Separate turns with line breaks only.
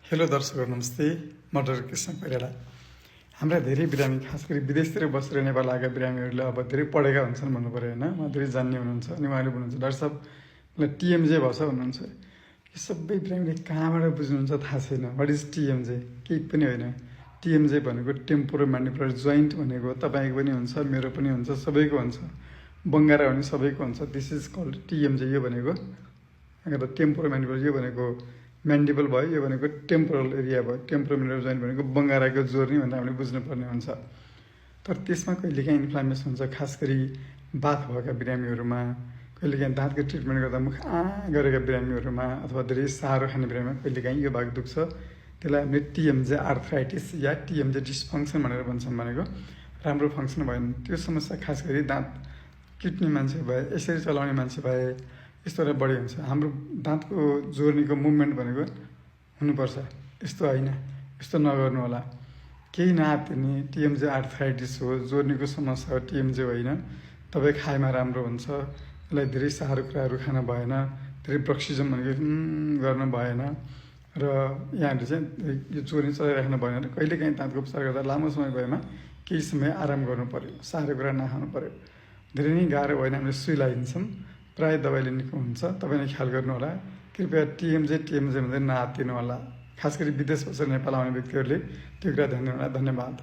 Hello दर्शकहरू नमस्ते, म डाक्टर कृष्ण कोइराला। हाम्रा धेरै बिरामी, खास गरी विदेशतिर बसेर नेपाल आएका बिरामीहरूले अब धेरै पढेका हुन्छन् भन्नु पऱ्यो होइन, उहाँ धेरै जान्ने हुनुहुन्छ। अनि उहाँले भन्नुहुन्छ, डाक्टर साहब मलाई टिएमजे भएछ भन्नुहुन्छ। यो सबै बिरामीले कहाँबाट बुझ्नुहुन्छ थाहा छैन। What is TMJ? केही पनि होइन। टिएमजे भनेको टेम्पोरो म्यान्डिबुलर जोइन्ट भनेको तपाईँको पनि हुन्छ, मेरो पनि हुन्छ, सबैको हुन्छ। बङ्गारा भने सबैको हुन्छ। This is called TMJ. यो भनेको टेम्पोरो म्यान्डिबुलर, यो भनेको म्यान्डिबल भयो, यो भनेको टेम्पोरल एरिया भयो। टेम्पोरो म्यान्डिबुलर जोइन्ट भनेको बङ्गाराको जोर्नी भनेर हामीले बुझ्नुपर्ने हुन्छ। तर त्यसमा कहिलेकाहीँ इन्फ्लामेसन हुन्छ, खास गरी बाथ भएका बिरामीहरूमा, कहिलेकाहीँ दाँतको ट्रिटमेन्ट गर्दा मुख गरेका बिरामीहरूमा, अथवा धेरै साह्रो खाने बिरामीमा कहिलेकाहीँ यो भाग दुख्छ। त्यसलाई हामीले टिएमजे आर्थराइटिस या टिएमजे डिस्फङ्सन भनेर भन्छौँ। भनेको राम्रो फङ्सन भएन। त्यो समस्या खास गरी दाँत किट्ने मान्छे भए, यसरी चलाउने मान्छे भए यस्तोलाई बढी हुन्छ। हाम्रो दाँतको जोर्नीको मुभमेन्ट भनेको हुनुपर्छ, यस्तो होइन, यस्तो नगर्नु होला। केही नआत्तिने टिएमजे आर्थराइटिस हो, जोर्नीको समस्या हो, टिएमजे होइन। तपाईँ खाएमा राम्रो हुन्छ। यसलाई धेरै साह्रो कुराहरू खान भएन, धेरै ब्रक्सिजम भनेको गर्न भएन। र यहाँहरूले चाहिँ यो जोर्नी चलाइराख्नु भएन। र कहिलेकाहीँ दाँतको उपचार गर्दा लामो समय भएमा केही समय आराम गर्नु पऱ्यो, साह्रो कुरा नखानु पऱ्यो। धेरै नै गाह्रो भएन हामीले सुई लगाइदिन्छौँ, प्रायः दबाईले निको हुन्छ। तपाईँले ख्याल गर्नु होला। कृपया टिएमजे भन्दै नआत्तिनु होला। खास गरी विदेश बसेर नेपाल आउने व्यक्तिहरूले त्यो कुरा ध्यान दिनु होला। धन्यवाद।